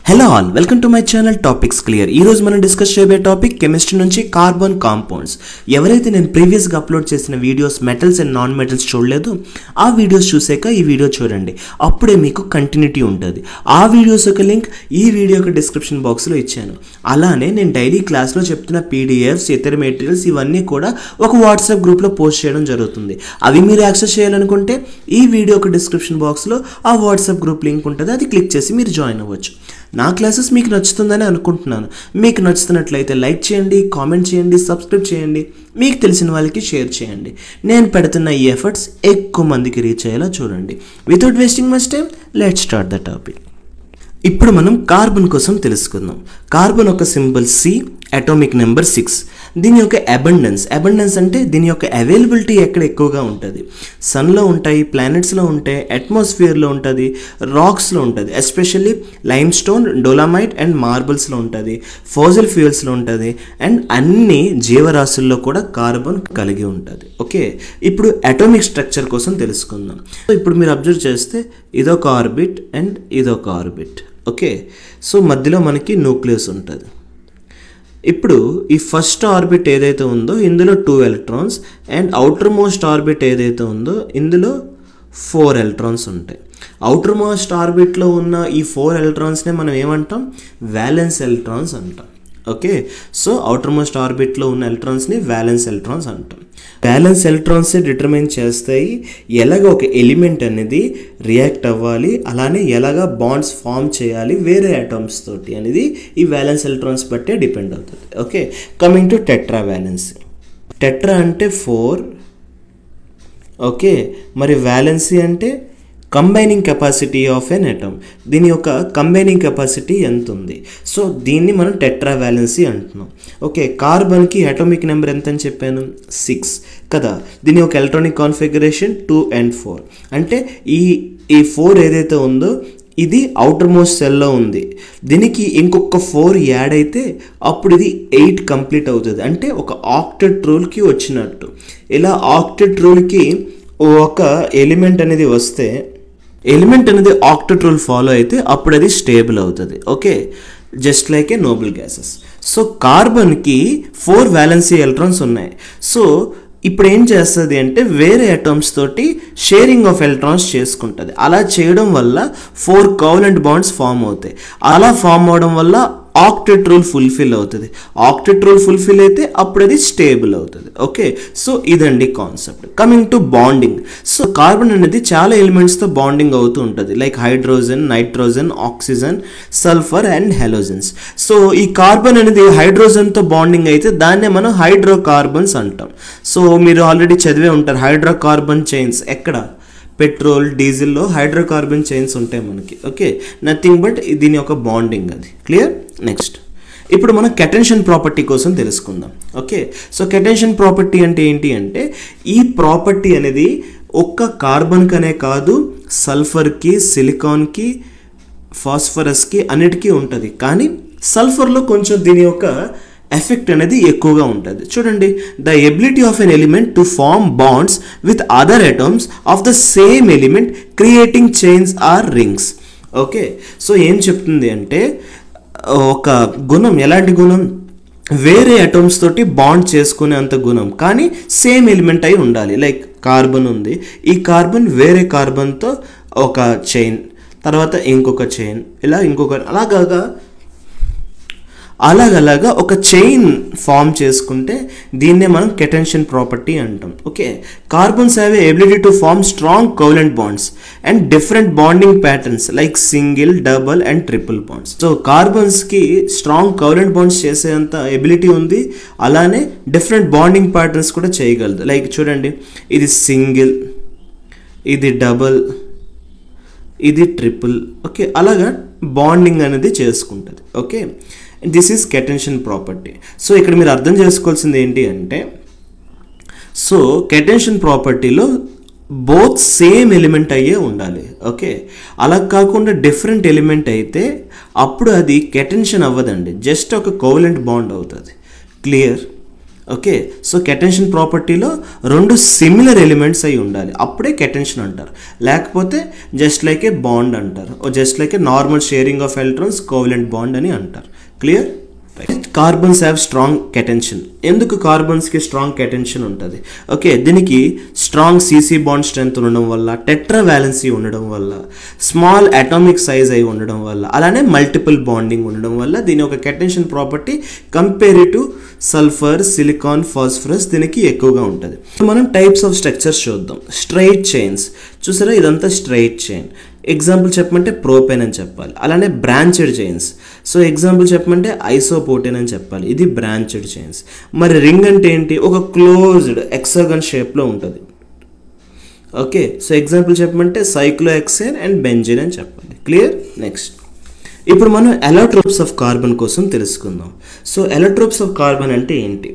Hello all, welcome to my channel topics clear. ఈ రోజు మనం డిస్కస్ చేయబోయే టాపిక్ కెమిస్ట్రీ నుంచి కార్బన్ కాంపౌండ్స్. ఎవరైతే నేను ప్రీవియస్గా అప్లోడ్ చేసిన videos metals and non metals చూడలేదు, ఆ వీడియోస్ చూసాక ఈ వీడియో చూడండి, అప్పుడే మీకు కంటిన్యూటీ ఉంటుంది. ఆ వీడియోస్ యొక్క లింక్ ఈ వీడియో యొక్క డిస్క్రిప్షన్ బాక్స్లో ఇచ్చాను. అలానే నేను డైలీ క్లాస్లో చెప్తున్న పీడిఎఫ్స్, ఇతర మెటీరియల్స్ ఇవన్నీ కూడా ఒక వాట్సాప్ గ్రూప్లో పోస్ట్ చేయడం జరుగుతుంది. అవి మీరు యాక్సెస్ చేయాలనుకుంటే ఈ వీడియో యొక్క డిస్క్రిప్షన్ బాక్స్లో ఆ వాట్సాప్ గ్రూప్ లింక్ ఉంటుంది, అది క్లిక్ చేసి మీరు జాయిన్ అవ్వచ్చు. నా క్లాసెస్ మీకు నచ్చుతుందని అనుకుంటున్నాను. మీకు నచ్చుతున్నట్లయితే లైక్ చేయండి, కామెంట్ చేయండి, సబ్స్క్రైబ్ చేయండి, మీకు తెలిసిన వాళ్ళకి షేర్ చేయండి. నేను పెడుతున్న ఈ ఎఫర్ట్స్ ఎక్కువ మందికి రీచ్ అయ్యేలా చూడండి. Without wasting much time, let's start the topic. ఇప్పుడు మనం కార్బన్ కోసం తెలుసుకుందాం. కార్బన్ ఒక సింబల్ C, అటామిక్ నెంబర్ 6. దీని యొక్క అబండెన్స్ అంటే దీని యొక్క అవైలబిలిటీ ఎక్కడ ఎక్కువగా ఉంటుంది. సన్లో ఉంటాయి, ప్లానెట్స్లో ఉంటాయి, అట్మాస్ఫియర్లో ఉంటుంది, రాక్స్లో ఉంటుంది, ఎస్పెషల్లీ లైమ్ స్టోన్, డోలామైట్ అండ్ మార్బుల్స్లో ఉంటుంది, ఫాసిల్ ఫ్యూయల్స్లో ఉంటుంది, అండ్ అన్ని జీవరాశుల్లో కూడా కార్బన్ కలిగి ఉంటుంది. ఓకే, ఇప్పుడు అటామిక్ స్ట్రక్చర్ కోసం తెలుసుకుందాం. ఇప్పుడు మీరు అబ్జర్వ్ చేస్తే ఇదొక ఆర్బిట్ అండ్ ఇదొక ఆర్బిట్. ఓకే, సో మధ్యలో మనకి న్యూక్లియస్ ఉంటుంది. ఇప్పుడు ఈ ఫస్ట్ ఆర్బిట్ ఏదైతే ఉందో ఇందులో 2 electrons and outer most orbit ఏదైతే ఉందో ఇందులో 4 ఎలక్ట్రాన్స్ ఉంటాయి. అవుటర్ మోస్ట్ ఆర్బిట్లో ఉన్న ఈ 4 ఎలక్ట్రాన్స్నే మనం ఏమంటాం? వ్యాలెన్స్ ఎలక్ట్రాన్స్ అంటాం. ఓకే, సో అవుటర్ మోస్ట్ ఆర్బిట్లో ఉన్న ఎలక్ట్రాన్స్ని వ్యాలెన్స్ ఎలక్ట్రాన్స్ అంటాం. వ్యాలెన్స్ ఎలక్ట్రాన్సే డిటర్మైన్ చేస్తాయి ఎలాగ ఒక ఎలిమెంట్ అనేది రియాక్ట్ అవ్వాలి, అలానే ఎలాగ బాండ్స్ ఫామ్ చేయాలి వేరే అటామ్స్ తోటి అనేది ఈ వ్యాలెన్స్ ఎలక్ట్రాన్స్ బట్టే డిపెండ్ అవుతుంది. Okay, coming to tetravalency. Tetra అంటే 4. ఓకే, మరి వ్యాలెన్సీ అంటే combining capacity of an atom. దీని యొక్క కంబైనింగ్ కెపాసిటీ ఎంత ఉంది? సో దీన్ని మనం టెట్రా వ్యాలెన్సీ అంటున్నాం. ఓకే, కార్బన్కి అటామిక్ నెంబర్ ఎంత అని చెప్పాను? 6 కదా. దీని యొక్క ఎలక్ట్రానిక్ కాన్ఫిగరేషన్ 2 and 4. అంటే ఈ 4 ఏదైతే ఉందో ఇది అవుటర్ మోస్ట్ సెల్లో ఉంది. దీనికి ఇంకొక 4 యాడ్ అయితే అప్పుడు ఇది 8 కంప్లీట్ అవుతుంది. అంటే ఒక ఆక్టెట్ రూల్కి వచ్చినట్టు. ఇలా ఆక్టెట్ రూల్కి ఒక ఎలిమెంట్ అనేది వస్తే, ఎలిమెంట్ అనేది ఆక్టెట్ రూల్ ఫాలో అయితే అప్పుడు అది స్టేబుల్ అవుతుంది. Okay, just like a noble gases. So కార్బన్కి 4 వ్యాలెన్సీ ఎలక్ట్రాన్స్ ఉన్నాయి. సో ఇప్పుడు ఏం చేస్తుంది అంటే వేరే అటామ్స్ తోటి షేరింగ్ ఆఫ్ ఎలక్ట్రాన్స్ చేసుకుంటుంది. అలా చేయడం వల్ల 4 కోవలెంట్ బాండ్స్ ఫామ్ అవుతాయి. అలా ఫామ్ అవడం వల్ల ఆక్టెట్ రూల్ ఫుల్ఫిల్ అవుతుంది. ఆక్టెట్ రూల్ ఫుల్ఫిల్ అయితే అప్పుడు అది స్టేబుల్ అవుతుంది. ఓకే, సో ఇదండి concept. Coming to bonding. So carbon అనేది చాలా ఎలిమెంట్స్తో బాండింగ్ అవుతూ ఉంటుంది, like hydrogen, nitrogen, oxygen, sulphur and halogens. So ఈ కార్బన్ అనేది హైడ్రోజన్తో బాండింగ్ అయితే దాన్నే మనం హైడ్రోకార్బన్స్ అంటాం. సో మీరు ఆల్రెడీ చదివే ఉంటారు హైడ్రోకార్బన్ చైన్స్. ఎక్కడ? పెట్రోల్, డీజిల్లో హైడ్రోకార్బన్ చైన్స్ ఉంటాయి మనకి. ఓకే, నథింగ్ బట్ దీని యొక్క బాండింగ్ అది. క్లియర్? నెక్స్ట్ ఇప్పుడు మనం కెటెన్షన్ ప్రాపర్టీ కోసం తెలుసుకుందాం. ఓకే, సో కెటెన్షన్ ప్రాపర్టీ అంటే ఏంటి అంటే ఈ ప్రాపర్టీ అనేది ఒక్క కార్బన్కనే కాదు, సల్ఫర్కి, సిలికాన్కి, ఫాస్ఫరస్కి అన్నిటికీ ఉంటుంది. కానీ సల్ఫర్లో కొంచెం దీని యొక్క ఎఫెక్ట్ అనేది ఎక్కువగా ఉంటుంది. చూడండి, the ability of an element to form bonds with other atoms of the same element creating chains or rings. Okay, so ఏం చెప్తుంది అంటే ఒక గుణం, ఎలాంటి గుణం? వేరే అటమ్స్ తోటి బాండ్ చేసుకునే అంత గుణం, కానీ సేమ్ ఎలిమెంట్ అయి ఉండాలి. లైక్ కార్బన్ ఉంది, ఈ కార్బన్ వేరే కార్బన్తో ఒక చైన్, తర్వాత ఇంకొక చైన్, ఇలా ఇంకొక, అలాగలాగా ఒక చైన్ ఫామ్ చేసుకుంటే దీన్నే మనం కెటెన్షన్ ప్రాపర్టీ అంటాం. Okay, carbons have a ability to form strong covalent bonds and different bonding patterns like single, double and triple bonds. So కార్బన్స్కి స్ట్రాంగ్ కోవలెంట్ బాండ్స్ చేసేంత ఎబిలిటీ ఉంది, అలానే డిఫరెంట్ బాండింగ్ ప్యాటర్న్స్ కూడా చేయగలదు. లైక్ చూడండి, ఇది single, ఇది డబుల్, ఇది ట్రిపుల్. ఓకే, అలాగా బాండింగ్ అనేది చేసుకుంటుంది. Okay, this is catenation property. So ఇక్కడ మీరు అర్థం చేసుకోవాల్సింది ఏంటి అంటే, సో కెటెన్షన్ ప్రాపర్టీలో బోత్ సేమ్ ఎలిమెంట్ అయ్యే ఉండాలి. ఓకే, అలా కాకుండా డిఫరెంట్ ఎలిమెంట్ అయితే అప్పుడు అది కెటెన్షన్ అవ్వదండి, జస్ట్ ఒక కోవలెంట్ బాండ్ అవుతుంది. క్లియర్? ఓకే, సో కెటెన్షన్ ప్రాపర్టీలో రెండు సిమిలర్ ఎలిమెంట్స్ అయి ఉండాలి, అప్పుడే కెటెన్షన్ అంటారు. లేకపోతే జస్ట్ లైక్ ఏ బాండ్ అంటారు, just like a normal sharing of electrons covalent bond అని అంటారు. Clear? Carbons have strong catenation. ఎందుకు కార్బన్స్కి స్ట్రాంగ్ కెటెన్షన్ ఉంటుంది? ఓకే, దీనికి స్ట్రాంగ్ సీసీ బాండ్ స్ట్రెంత్ ఉండడం వల్ల, టెట్రా వ్యాలెన్సీ ఉండడం వల్ల, స్మాల్ అటామిక్ సైజ్ అయి ఉండడం వల్ల, అలానే మల్టిపుల్ బాండింగ్ ఉండడం వల్ల దీని ఒక catenation property compare to sulphur, silicon, phosphorus దీనికి ఎక్కువగా ఉంటుంది. మనం టైప్స్ ఆఫ్ స్ట్రక్చర్స్ చూద్దాం. స్ట్రైట్ చైన్స్ చూసారా, ఇదంతా స్ట్రైట్ చైన్. ఎగ్జాంపుల్ చెప్పమంటే ప్రోపేన్ అని చెప్పాలి. అలానే బ్రాంచెడ్ చైన్స్, సో ఎగ్జాంపుల్ చెప్పమంటే ఐసోపోటేన్ అని చెప్పాలి, ఇది బ్రాంచెడ్ చైన్స్. మరి రింగ్ అంటే ఏంటి? ఒక క్లోజ్డ్ హెక్సాగన్ షేప్లో ఉంటుంది. ఓకే, సో ఎగ్జాంపుల్ చెప్పమంటే సైక్లోహెక్సేన్ అండ్ బెంజీన్ అని చెప్పాలి. క్లియర్? నెక్స్ట్ ఇప్పుడు మనం ఎలోట్రోప్స్ ఆఫ్ కార్బన్ కోసం తెలుసుకుందాం. సో ఎలోట్రోప్స్ ఆఫ్ కార్బన్ అంటే ఏంటి?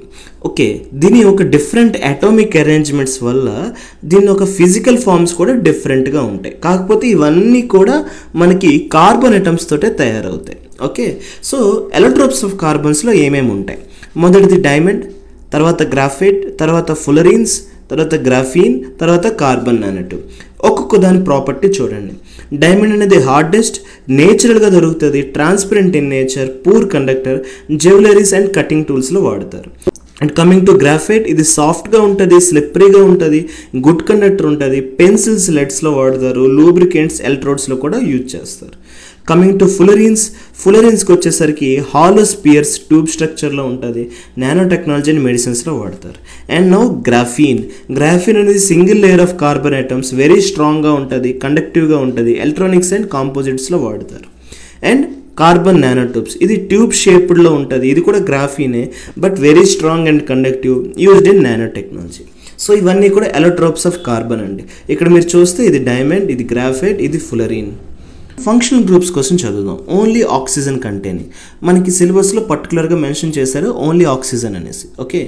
ఓకే, దీని ఒక డిఫరెంట్ అటామిక్ అరేంజ్మెంట్స్ వల్ల దీని ఒక ఫిజికల్ ఫార్మ్స్ కూడా డిఫరెంట్గా ఉంటాయి. కాకపోతే ఇవన్నీ కూడా మనకి కార్బన్ అటమ్స్ తోటే తయారవుతాయి. ఓకే, సో ఎలోట్రోప్స్ ఆఫ్ కార్బన్స్లో ఏమేమి ఉంటాయి? మొదటిది డైమండ్, తర్వాత గ్రాఫైట్, తర్వాత ఫులరీన్స్, తర్వాత గ్రాఫీన్, తర్వాత కార్బన్ నానోట్యూబ్. ఒక్కొక్క దాని ప్రాపర్టీ చూడండి. డైమండ్ అనేది హార్డెస్ట్, నేచురల్గా దొరుకుతుంది, transparent in nature, poor conductor, jewelleries and cutting టూల్స్లో వాడతారు. అండ్ కమింగ్ టు గ్రాఫైట్, ఇది సాఫ్ట్గా ఉంటుంది, స్లిప్పరీగా ఉంటుంది, గుడ్ కండక్టర్ ఉంటుంది, పెన్సిల్స్, లెడ్స్లో వాడతారు, లూబ్రికెంట్స్, ఎలక్ట్రోడ్స్లో కూడా యూజ్ చేస్తారు. కమింగ్ టు ఫులరీన్స్కి వచ్చేసరికి హాలో స్పియర్స్ ట్యూబ్ స్ట్రక్చర్లో ఉంటుంది, నానో టెక్నాలజీ అండ్ మెడిసిన్స్లో వాడతారు. అండ్ నౌ గ్రాఫీన్ అనేది single layer of carbon items, very స్ట్రాంగ్గా ఉంటుంది, కండక్టివ్గా ఉంటుంది, ఎలక్ట్రానిక్స్ అండ్ కాంపోజిట్స్లో వాడతారు. అండ్ కార్బన్ నానోట్యూబ్స్, ఇది ట్యూబ్ షేప్డ్లో ఉంటుంది, ఇది కూడా గ్రాఫీనే but very strong and conductive, used in nano technology. So ఇవన్నీ కూడా ఎలోట్రోప్స్ ఆఫ్ కార్బన్ అండి. ఇక్కడ మీరు చూస్తే ఇది డైమండ్, ఇది గ్రాఫైట్, ఇది ఫులరీన్. ఫంక్షనల్ గ్రూప్స్ కోసం చదువుదాం. ఓన్లీ ఆక్సిజన్ కంటైనింగ్, మనకి సిలబస్లో పర్టికులర్గా మెన్షన్ చేశారు ఓన్లీ ఆక్సిజన్ అనేసి. ఓకే,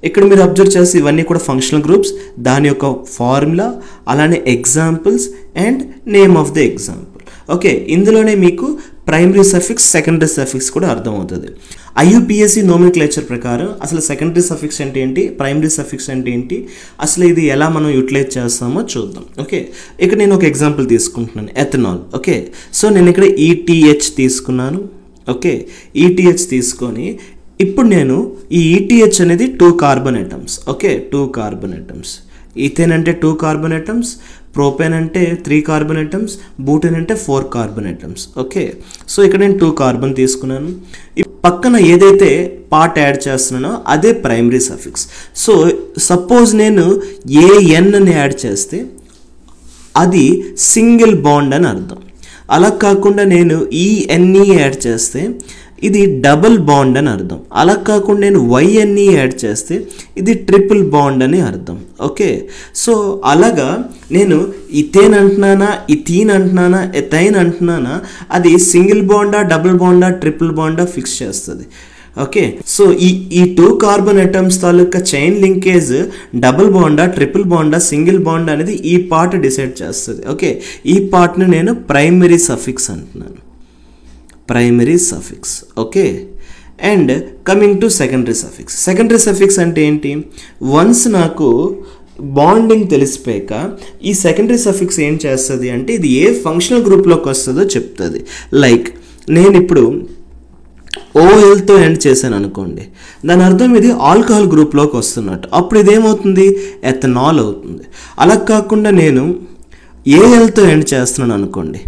ఇక్కడ మీరు అబ్జర్వ్ చేస్తే ఇవన్నీ కూడా ఫంక్షనల్ గ్రూప్స్, దాని యొక్క ఫార్ములా, అలానే examples and name of the example. Okay, ఇందులోనే మీకు ప్రైమరీ సఫిక్స్, సెకండరీ సఫిక్స్ కూడా అర్థమవుతుంది. IUPAC నోమెన్క్లేచర్ ప్రకారం అసలు సెకండరీ సఫిక్స్ అంటే ఏంటి, ప్రైమరీ సఫిక్స్ అంటే ఏంటి, అసలు ఇది ఎలా మనం యూటిలైజ్ చేస్తామో చూద్దాం. ఓకే, ఇక్కడ నేను ఒక ఎగ్జాంపుల్ తీసుకుంటున్నాను, ఎథనాల్. ఓకే, సో నేను ఇక్కడ ETH తీసుకున్నాను. ఓకే, ETH తీసుకొని ఇప్పుడు నేను ఈ ETH అనేది 2 carbon items. Okay, 2 carbon items. Ethane అంటే 2 కార్బన్ ఐటమ్స్, ప్రోపేన్ అంటే 3 కార్బన్ ఐటమ్స్, బూటేన్ అంటే 4 కార్బన్ ఐటమ్స్. ఓకే, సో ఇక్కడ నేను 2 కార్బన్ తీసుకున్నాను. పక్కన ఏదైతే పార్ట్ యాడ్ చేస్తున్నానో అదే ప్రైమరీ సఫిక్స్. సో సపోజ్ నేను AN అని యాడ్ చేస్తే అది సింగిల్ బాండ్ అని అర్థం. అలా కాకుండా నేను ENE యాడ్ చేస్తే ఇది డబుల్ బాండ్ అని అర్థం. అలా కాకుండా నేను YNE యాడ్ చేస్తే ఇది ట్రిపుల్ బాండ్ అని అర్థం. ఓకే, సో అలాగా నేను ఇథేన్ అంటున్నానా, ఇథీన్ అంటున్నానా, ఎథైన్ అంటున్నానా, అది సింగిల్ బాండా, డబుల్ బాండా, ట్రిపుల్ బాండా ఫిక్స్ చేస్తుంది. ఓకే, సో ఈ 2 కార్బన్ ఐటమ్స్ తాలూకా చైన్ లింకేజ్ డబుల్ బాండా, ట్రిపుల్ బాండా, సింగిల్ బాండ్ అనేది ఈ పార్ట్ డిసైడ్ చేస్తుంది. ఓకే, ఈ పార్ట్ని నేను ప్రైమరీ సఫిక్స్ అంటున్నాను, primary suffix. Okay, and coming to secondary suffix. Secondary suffix అంటే ఏంటి? వన్స్ నాకు బాండింగ్ తెలిసిపోయాక ఈ సెకండరీ సఫిక్స్ ఏం చేస్తుంది అంటే ఇది ఏ ఫంక్షనల్ గ్రూప్లోకి వస్తుందో చెప్తుంది. లైక్ నేను ఇప్పుడు OLతో ఎండ్ చేశాను అనుకోండి, దాని అర్థం ఇది ఆల్కహాల్ గ్రూప్లోకి వస్తున్నట్టు. అప్పుడు ఇదేమవుతుంది? ఎథనాల్ అవుతుంది. అలా కాకుండా నేను ALతో ఎండ్ చేస్తున్నాను అనుకోండి,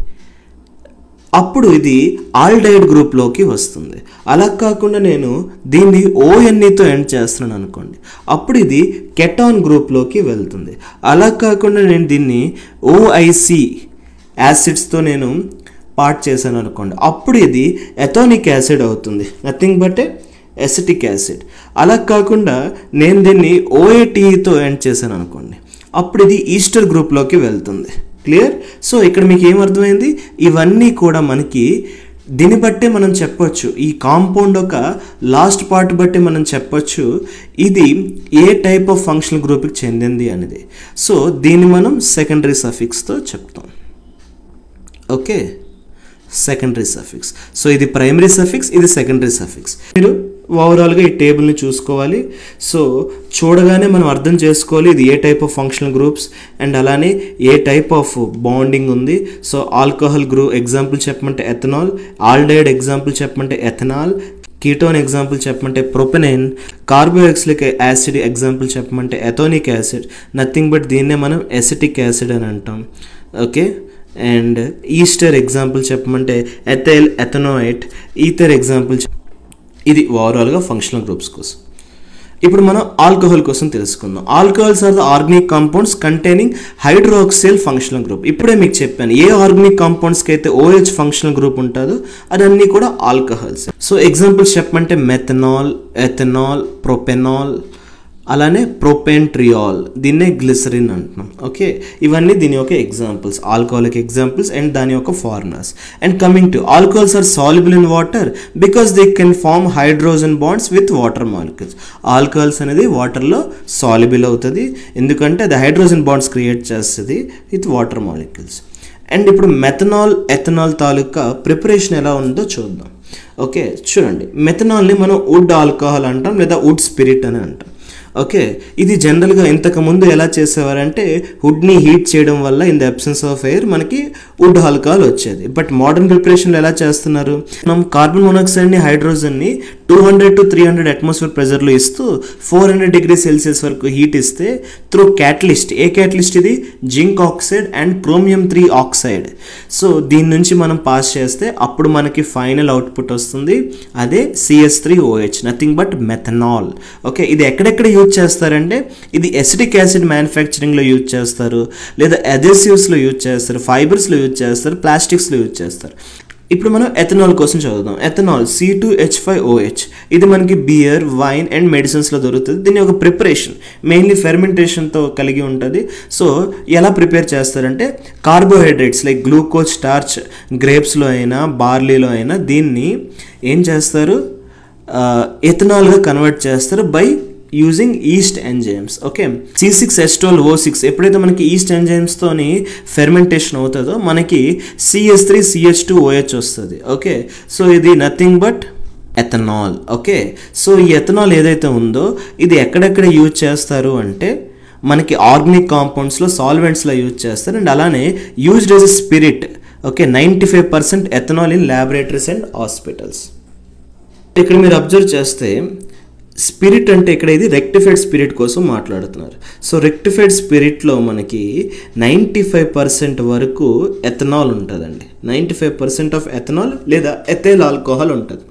అప్పుడు ఇది ఆల్డైడ్ గ్రూప్లోకి వస్తుంది. అలా కాకుండా నేను దీన్ని ONEతో ఎండ్ చేస్తున్నాను అనుకోండి, అప్పుడు ఇది కెటాన్ గ్రూప్లోకి వెళ్తుంది. అలా కాకుండా నేను దీన్ని OIC యాసిడ్స్తో నేను పార్ట్ చేశాను అనుకోండి, అప్పుడు ఇది ఎథానిక్ యాసిడ్ అవుతుంది, నథింగ్ బట్ ఎసిటిక్ యాసిడ్. అలా కాకుండా నేను దీన్ని OATతో ఎండ్ చేశాను అనుకోండి, అప్పుడు ఇది ఈస్టర్ గ్రూప్లోకి వెళ్తుంది. క్లియర్? సో ఇక్కడ మీకు ఏమర్థమైంది? ఇవన్నీ కూడా మనకి దీన్ని బట్టే మనం చెప్పొచ్చు, ఈ కాంపౌండ్ ఒక లాస్ట్ పార్ట్ బట్టి మనం చెప్పొచ్చు ఇది ఏ టైప్ ఆఫ్ ఫంక్షనల్ గ్రూప్కి చెందింది అనేది. సో దీన్ని మనం సెకండరీ సఫిక్స్తో చెప్తాం. Okay, secondary suffix. సో ఇది ప్రైమరీ సఫిక్స్, ఇది సెకండరీ సఫిక్స్. మీరు ఓవరాల్గా ఈ టేబుల్ని చూసుకోవాలి. సో చూడగానే మనం అర్థం చేసుకోవాలి ఇది ఏ type of functional groups and అలానే ఏ టైప్ ఆఫ్ బాండింగ్ ఉంది. సో ఆల్కహాల్ గ్రూప్ ఎగ్జాంపుల్ చెప్పమంటే ఎథనాల్, ఆల్డైడ్ ఎగ్జాంపుల్ చెప్పమంటే ఎథనాల్, కీటోన్ ఎగ్జాంపుల్ చెప్పమంటే ప్రొపెనైన్, కార్బోఎక్సిలిక్ యాసిడ్ ఎగ్జాంపుల్ చెప్పమంటే ఎథోనిక్ యాసిడ్, నథింగ్ బట్ దీన్నే మనం ఎసిటిక్ యాసిడ్ అని అంటాం. ఓకే, అండ్ ఈస్టర్ ఎగ్జాంపుల్ చెప్పమంటే ఎథైల్ ఎథనోయిట్, ఈథర్ ఎగ్జాంపుల్. ఇది ఓవరాల్గా ఫంక్షనల్ గ్రూప్స్ కోసం. ఇప్పుడు మనం ఆల్కహాల్ కోసం తెలుసుకుందాం. Alcohols are the organic compounds containing hydroxyl functional group. ఇప్పుడే మీకు చెప్పాను ఏ ఆర్గానిక్ కాంపౌండ్స్కి అయితే OH ఫంక్షనల్ గ్రూప్ ఉంటుందో అదన్నీ కూడా ఆల్కహాల్స్. సో ఎగ్జాంపుల్స్ చెప్పమంటే మెథనాల్, ఎథనాల్, ప్రొపెనాల్, అలానే ప్రొపెంట్రియాల్, దీన్నే గ్లిసరిన్ అంటున్నాం. ఓకే, ఇవన్నీ దీని యొక్క ఎగ్జాంపుల్స్, ఆల్కహాలిక్ ఎగ్జాంపుల్స్ అండ్ దాని యొక్క formulas. And coming to alcohols are soluble in water because they can form hydrogen bonds with water molecules. Alcohols అనేది వాటర్లో సాల్యుబుల్ అవుతుంది ఎందుకంటే అది హైడ్రోజన్ బాండ్స్ క్రియేట్ చేస్తుంది విత్ వాటర్ మాలిక్యూల్స్. అండ్ ఇప్పుడు methanol, ethanol తాలూకా ప్రిపరేషన్ ఎలా ఉందో చూద్దాం. ఓకే, చూడండి, మెథనాల్ని మనం వుడ్ ఆల్కహాల్ అంటాం లేదా వుడ్ స్పిరిట్ అని అంటాం. ఓకే, ఇది జనరల్గా ఇంతకుముందు ఎలా చేసేవారంటే వుడ్ని హీట్ చేయడం వల్ల in the absence of air మనకి వుడ్ ఆల్కహాల్ వచ్చేది. బట్ మోడర్న్ ప్రిపరేషన్లో ఎలా చేస్తున్నారు, మనం కార్బన్ మోనాక్సైడ్ని, హైడ్రోజన్ని 200 to 300 అట్మాస్ఫియర్ ప్రెజర్లో ఇస్తూ 400 degrees Celsius వరకు హీట్ ఇస్తే త్రూ క్యాటలిస్ట్, ఏ క్యాటలిస్ట్ ఇది, zinc oxide and chromium 3 oxide. So దీని నుంచి మనం పాస్ చేస్తే అప్పుడు మనకి ఫైనల్ అవుట్పుట్ వస్తుంది, అదే CH3OH, nothing but methanol. Okay, ఇది ఎక్కడెక్కడ యూజ్ చేస్తారంటే ఇది ఎసిటిక్ యాసిడ్ మ్యానుఫ్యాక్చరింగ్లో యూజ్ చేస్తారు, లేదా అదెసివ్స్లో యూజ్ చేస్తారు, ఫైబర్స్లో యూజ్ చేస్తారు, ప్లాస్టిక్స్లో యూజ్ చేస్తారు. ఇప్పుడు మనం ఎథనాల్ కోసం చదువుదాం. ఎథనాల్ C2H5OH, ఇది మనకి బియర్, వైన్ అండ్ మెడిసిన్స్లో దొరుకుతుంది. దీని ఒక ప్రిపరేషన్ మెయిన్లీ ఫెర్మెంటేషన్తో కలిగి ఉంటుంది. సో ఎలా ప్రిపేర్ చేస్తారంటే కార్బోహైడ్రేట్స్ లైక్ గ్లూకోజ్, స్టార్చ్ గ్రేప్స్లో అయినా బార్లీలో అయినా దీన్ని ఏం చేస్తారు, ఎథనాల్గా కన్వర్ట్ చేస్తారు by using east enzymes. Okay, C6H12O6 ఎప్పుడైతే మనకి ఈస్ట్ ఎంజైమ్స్తోని ఫెర్మెంటేషన్ అవుతుందో మనకి CH3CH2OH వస్తుంది. ఓకే, సో ఇది nothing but ethanol. Okay, so ఈ ఎథనాల్ ఏదైతే ఉందో ఇది ఎక్కడెక్కడ యూజ్ చేస్తారు అంటే మనకి ఆర్గానిక్ కాంపౌండ్స్లో, సాల్వెంట్స్లో యూజ్ చేస్తారు. అండ్ అలానే used as a spirit. Okay, 95% ethanol in laboratories and hospitals. ఇక్కడ మీరు అబ్జర్వ్ చేస్తే స్పిరిట్ అంటే ఇక్కడ ఇది రెక్టిఫైడ్ స్పిరిట్ కోసం మాట్లాడుతున్నారు. సో రెక్టిఫైడ్ స్పిరిట్లో మనకి 95% వరకు ఎథనాల్ ఉంటుందండి. 95% ఆఫ్ ఎథనాల్ లేదా ఎథైల్ ఆల్కహాల్ ఉంటుంది.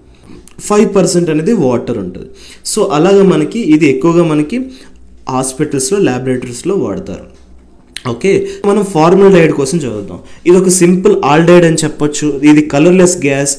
5% అనేది వాటర్ ఉంటుంది. సో అలాగా మనకి ఇది ఎక్కువగా మనకి హాస్పిటల్స్లో, ల్యాబొరేటరీస్లో వాడతారు. ఓకే, మనం ఫార్మల్డైడ్ కోసం చదువుతాం. ఇది ఒక సింపుల్ ఆల్డైడ్ అని చెప్పొచ్చు. ఇది colourless gas,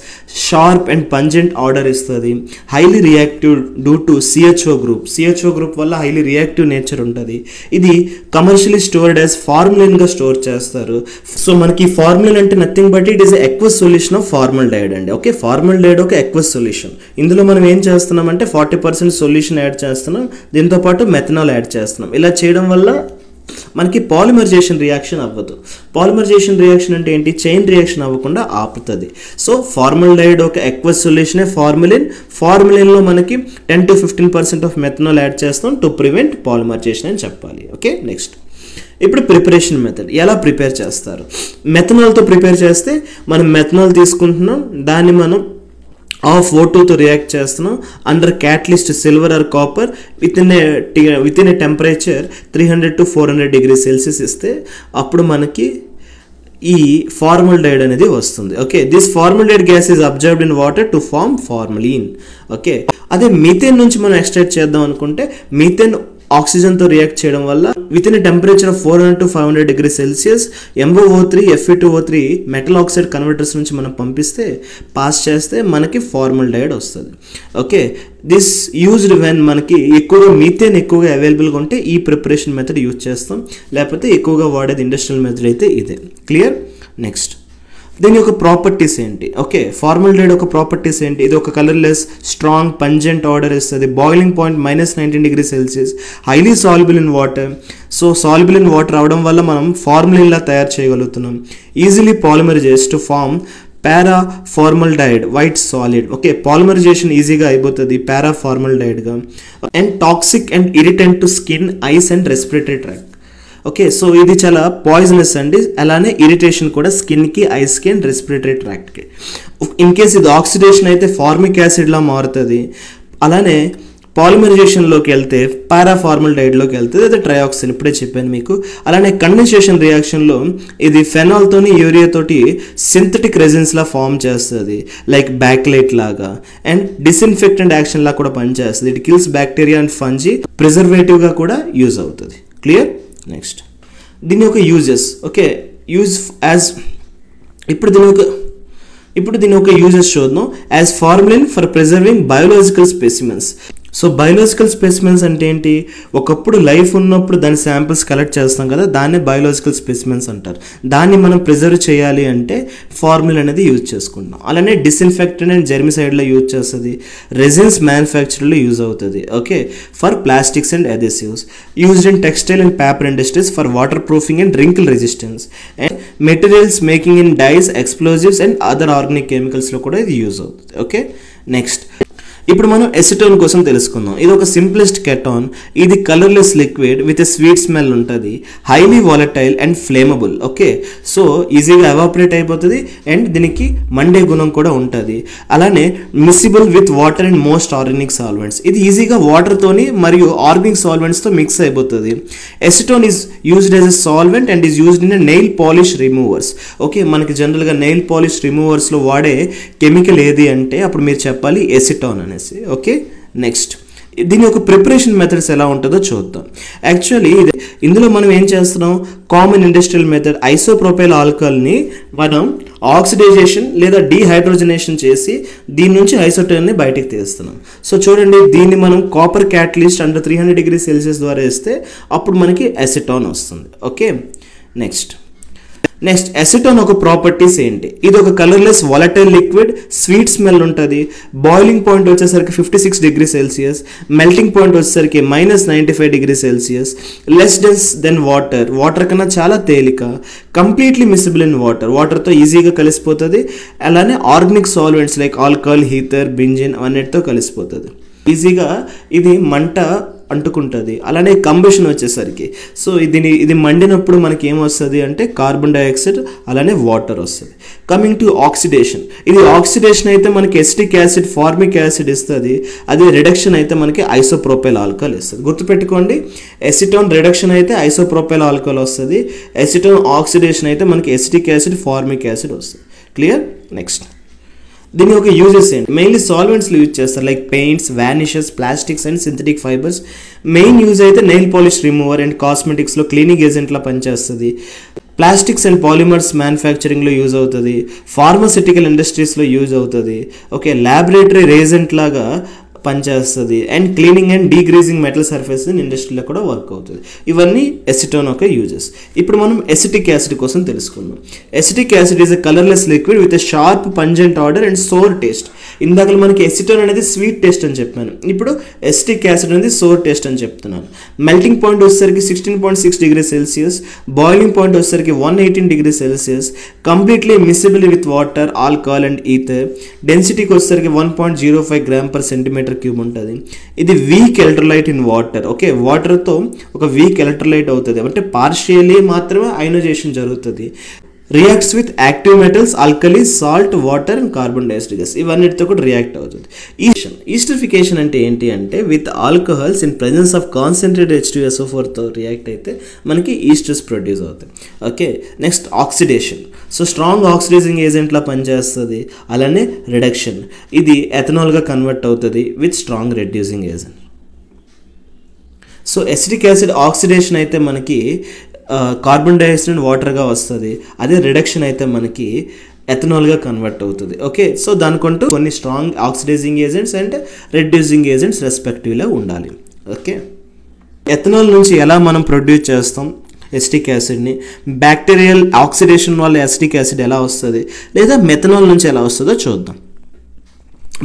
sharp and pungent odour ఇస్తుంది, highly reactive due to CHO group. CHO group వల్ల హైలీ రియాక్టివ్ నేచర్ ఉంటుంది. ఇది కమర్షియలీ స్టోర్డ్ యాజ్ ఫార్మలిన్గా స్టోర్ చేస్తారు. సో మనకి ఫార్మలిన్ అంటే nothing but it is aqueous solution of formaldehyde అండి. Okay, ఫార్మల్డైడ్ ఒక ఎక్వస్ సొల్యూషన్. ఇందులో మనం ఏం చేస్తున్నాం అంటే 40% సొల్యూషన్ యాడ్ చేస్తున్నాం, దీంతోపాటు మెథనాల్ యాడ్ చేస్తున్నాం. ఇలా చేయడం వల్ల మనకి పాలిమరైజేషన్ రియాక్షన్ అవ్వదు. పాలిమరైజేషన్ రియాక్షన్ అంటే ఏంటి, చైన్ రియాక్షన్ అవ్వకుండా ఆపుతుంది. సో ఫార్మల్డైడ్ ఒక ఎక్వస్ సొల్యూషనే ఫార్మలిన్. ఫార్మలిన్లో మనకి 10 to 15% ఆఫ్ మెథనాల్ యాడ్ చేస్తాం టు ప్రివెంట్ పాలిమరైజేషన్ అని చెప్పాలి. ఓకే, నెక్స్ట్ ఇప్పుడు ప్రిపరేషన్ మెథడ్ ఎలా ప్రిపేర్ చేస్తారు. మెథనాల్తో ప్రిపేర్ చేస్తే మనం మెథనాల్ తీసుకుంటున్నాం, దాన్ని మనం ఆఫ్ O2తో రియాక్ట్ చేస్తున్నాం under catalyst silver or copper with in a temperature 300 to 400 degrees Celsius ఇస్తే అప్పుడు మనకి ఈ ఫార్మల్డైడ్ అనేది వస్తుంది. Okay, this formaldehyde gas is observed in water to form formalin. Okay, అదే మీథేన్ నుంచి మనం ఎక్స్ట్రాక్ట్ చేద్దాం అనుకుంటే మీథేన్ ఆక్సిజన్తో రియాక్ట్ చేయడం వల్ల with in a temperature of 400 to 500 degrees Celsius MOO3 Fe2O3 metal oxide converters నుంచి మనం పంపిస్తే పాస్ చేస్తే మనకి ఫార్మల్డైడ్ వస్తుంది. ఓకే, దిస్ యూజ్డ్ వెన్ మనకి ఎక్కువగా మీథేన్ ఎక్కువగా అవైలబుల్గా ఉంటే ఈ ప్రిపరేషన్ మెథడ్ యూజ్ చేస్తాం, లేకపోతే ఎక్కువగా వాడేది ఇండస్ట్రియల్ మెథడ్ అయితే ఇదే. క్లియర్? నెక్స్ట్ దీని యొక్క ప్రాపర్టీస్ ఏంటి. ఓకే, ఫార్మల్డైడ్ ఒక ప్రాపర్టీస్ ఏంటి, ఇది ఒక కలర్లెస్, స్ట్రాంగ్, పంజెంట్ ఆర్డర్ ఇస్తుంది, boiling point -19 degrees Celsius, highly soluble in water. So soluble in water అవడం వల్ల మనం ఫార్మలిన్లా తయారు చేయగలుగుతున్నాం. Easily polymerises to form paraformaldehyde white solid. Okay, polymerisation ఈజీగా అయిపోతుంది పారాఫార్మల్డైడ్గా. And toxic and irritant to skin, eyes and respiratory tract. Okay, so ఇది చాలా పాయిజనస్ అండి. అలానే ఇరిటేషన్ కూడా స్కిన్కి, ఐస్కి అండ్ రెస్పిరేటరీ ట్రాక్ట్కి. ఇన్ కేస్ ఇది ఆక్సిడేషన్ అయితే ఫార్మిక్ యాసిడ్లా మారుతుంది. అలానే పాలిమరైజేషన్లోకి వెళ్తే పారాఫార్మల్డైడ్లోకి వెళ్తుంది, అదే ట్రయాక్సిన్, ఇప్పుడే చెప్పాను మీకు. అలానే కండెన్సేషన్ రియాక్షన్లో ఇది ఫెనాల్తోని యూరియాతోటి సింథటిక్ రెజిన్స్లా ఫామ్ చేస్తుంది, లైక్ బ్యాక్లైట్ లాగా. అండ్ డిస్ఇన్ఫెక్టెంట్ యాక్షన్లా కూడా పనిచేస్తుంది. It kills bacteria and fungi, ప్రిజర్వేటివ్గా కూడా యూజ్ అవుతుంది. క్లియర్? నెక్స్ట్ దీని యొక్క యూజెస్. ఓకే, యూజ్ యాజ్ ఇప్పుడు దీని యొక్క యూజెస్ చూద్దాం. As formalin for preserving biological specimens. So biological specimens అంటే ఏంటి? ఒకప్పుడు లైఫ్ ఉన్నప్పుడు దాని శాంపిల్స్ కలెక్ట్ చేస్తాం కదా, దాన్ని బయోలాజికల్ స్పెసిమెన్స్ అంటారు. దాన్ని మనం ప్రిజర్వ్ చేయాలి అంటే ఫార్ములిన్ అనేది యూజ్ చేసుకుంటాం. అలానే డిస్ఇన్ఫెక్టెంట్ అండ్ జెర్మిసైడ్లో యూజ్ చేస్తుంది. రెజిన్స్ మ్యానుఫ్యాక్చర్లో యూజ్ అవుతుంది. Okay, for plastics and adhesives, used in textile and paper industries for water proofing and wrinkle resistance. And materials making in dyes, explosives and other organic కెమికల్స్లో కూడా ఇది use అవుతుంది. Okay, next ఇప్పుడు మనం acetone కోసం తెలుసుకుందాం. ఇది ఒక సింప్లెస్ట్ కెటాన్. ఇది colourless liquid with a sweet smell ఉంటుంది, highly volatile and flammable. Okay, so ఈజీగా ఎవాపరేట్ అయిపోతుంది అండ్ దీనికి మండే గుణం కూడా ఉంటుంది. అలానే miscible with water and most organic solvents. ఇది ఈజీగా వాటర్తోని మరియు ఆర్గానిక్ సాల్వెంట్స్తో మిక్స్ అయిపోతుంది. Acetone is used as a solvent and is used in nail polish removers. Okay, మనకి జనరల్గా నెయిల్ పాలిష్ రిమూవర్స్లో వాడే కెమికల్ ఏది అంటే అప్పుడు మీరు చెప్పాలి ఎసిటోన్ అని. ఓకే, నెక్స్ట్ దీని యొక్క ప్రిపరేషన్ మెథడ్స్ ఎలా ఉంటుందో చూద్దాం. యాక్చువల్లీ ఇందులో మనం ఏం చేస్తున్నాం, కామన్ ఇండస్ట్రియల్ మెథడ్ ఐసోప్రోపైల్ ఆల్కహాల్ని మనం ఆక్సిడైజేషన్ లేదా డీహైడ్రోజనేషన్ చేసి దీని నుంచి ఐసోటోన్ని బయటికి తీస్తున్నాం. సో చూడండి, దీన్ని మనం copper catalyst under 300 degrees Celsius ద్వారా వేస్తే అప్పుడు మనకి అసిటోన్ వస్తుంది. ఓకే, నెక్స్ట్ అసిటోన్ ఒక ప్రాపర్టీస్ ఏంటి? ఇది ఒక colourless volatile liquid, sweet smell ఉంటుంది, బాయిలింగ్ పాయింట్ వచ్చేసరికి 56 degrees Celsius, మెల్టింగ్ పాయింట్ వచ్చేసరికి -95 degrees Celsius, less dense than water కన్నా చాలా తేలిక, కంప్లీట్లీ మిసిబుల్ ఇన్ వాటర్తో ఈజీగా కలిసిపోతుంది. అలానే organic solvents like alcohol, Heather, benzene అన్నిటితో కలిసిపోతుంది. ఈజీగా ఇది మంట అంటుకుంటుంది. అలానే కంబషన్ వచ్చేసరికి సో ఇది మండినప్పుడు మనకి ఏమొస్తుంది అంటే కార్బన్ డైఆక్సైడ్ అలానే వాటర్ వస్తుంది. కమింగ్ టు ఆక్సిడేషన్, ఇది ఆక్సిడేషన్ అయితే మనకి ఎసిటిక్ యాసిడ్, ఫార్మిక్ యాసిడ్ ఇస్తుంది. అదే రిడక్షన్ అయితే మనకి ఐసోప్రోపైల్ ఆల్కహాల్ ఇస్తుంది. గుర్తుపెట్టుకోండి, ఎసిటోన్ రిడక్షన్ అయితే ఐసోప్రోపైల్ ఆల్కహాల్ వస్తుంది, ఎసిటోన్ ఆక్సిడేషన్ అయితే మనకి ఎసిటిక్ యాసిడ్, ఫార్మిక్ యాసిడ్ వస్తుంది. క్లియర్? నెక్స్ట్ దీని యొక్క యూజెస్ ఏంటి? మెయిన్లీ సాల్వెంట్స్లో యూజ్ చేస్తారు, like paints, varnishes, plastics and synthetic fibres. Main use అయితే నెయిల్ పాలిష్ రిమూవర్ అండ్ కాస్మెటిక్స్లో క్లీనింగ్ ఏజెంట్లా పనిచేస్తుంది. ప్లాస్టిక్స్ అండ్ పాలిమర్స్ మ్యానుఫ్యాక్చరింగ్లో యూజ్ అవుతుంది. ఫార్మస్యూటికల్ ఇండస్ట్రీస్లో యూజ్ అవుతుంది. ఓకే, ల్యాబొరేటరీ రేజెంట్ లాగా పనిచేస్తుంది. And cleaning and degreasing metal surface ఇండస్ట్రీలో కూడా వర్క్ అవుతుంది. ఇవన్నీ ఎసిటోన్ యొక్క యూజెస్. ఇప్పుడు మనం ఎసిటిక్ యాసిడ్ కోసం తెలుసుకుందాం. Acetic acid is a colourless liquid with a sharp pungent odour and sour taste. ఇందాక మనకి ఎసిటోన్ అనేది స్వీట్ టేస్ట్ అని చెప్పాను, ఇప్పుడు ఎసిటిక్ యాసిడ్ అనేది సోర్ టేస్ట్ అని చెప్తున్నాను. మెల్టింగ్ పాయింట్ వచ్చేసరికి 16.6 degrees Celsius, బాయిలింగ్ పాయింట్ వచ్చేసరికి 118 degrees Celsius, completely miscible with water, alcohol and ether. డెన్సిటీకి వచ్చేసరికి 1.05 g/cm³ ఉంటుంది. ఇది weak electrolyte in water. Okay, వాటర్తో ఒక వీక్ ఎలక్ట్రోలైట్ అవుతుంది, అంటే పార్షియలీ మాత్రమే అయోనైజేషన్ జరుగుతుంది. Reacts with active metals, alkali, salt, water and carbon dioxide gas ఇవన్నిటితో కూడా రియాక్ట్ అవుతుంది. ఈస్టరిఫికేషన్ అంటే ఏంటి అంటే with alcohols in presence of concentrated H2SO4తో రియాక్ట్ అయితే మనకి ఈస్టర్స్ ప్రొడ్యూస్ అవుతాయి. Okay, next oxidation. So strong oxidising ఏజెంట్లా పనిచేస్తుంది. అలానే రిడక్షన్, ఇది ఎథనాల్గా కన్వర్ట్ అవుతుంది with strong reducing agent. So acetic acid oxidation అయితే మనకి కార్బన్ డైఆక్సైడ్ అండ్ వాటర్గా వస్తుంది. అదే రిడక్షన్ అయితే మనకి ఎథనాల్గా కన్వర్ట్ అవుతుంది. ఓకే, సో దానికంటూ కొన్ని strong oxidising agents and reducing agents రెస్పెక్టివ్గా ఉండాలి. ఓకే, ఎథనాల్ నుంచి ఎలా మనం ప్రొడ్యూస్ చేస్తాం ఎసిటిక్ యాసిడ్ని, బ్యాక్టీరియల్ ఆక్సిడేషన్ వల్ల ఎసిటిక్ యాసిడ్ ఎలా వస్తుంది, లేదా మెథనాల్ నుంచి ఎలా వస్తుందో చూద్దాం.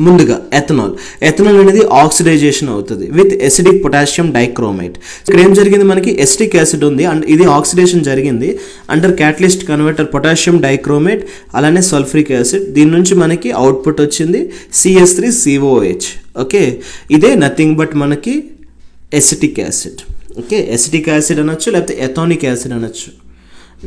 ముందుగా ఎథనాల్ అనేది ఆక్సిడైజేషన్ అవుతుంది విత్ ఎసిడిక్ పొటాషియం డైక్రోమైట్. ఇక్కడ ఏం జరిగింది, మనకి ఎసిటిక్ యాసిడ్ ఉంది అండ్ ఇది ఆక్సిడేషన్ జరిగింది అండర్ క్యాటలిస్ట్ కన్వర్టర్ పొటాషియం డైక్రోమైట్ అలానే సల్ఫ్రిక్ యాసిడ్. దీని నుంచి మనకి అవుట్పుట్ వచ్చింది CH3COH. ఓకే, ఇదే నథింగ్ బట్ మనకి acetic acid. Okay, acetic acid అనొచ్చు లేకపోతే ఎథానిక్ యాసిడ్ అనొచ్చు.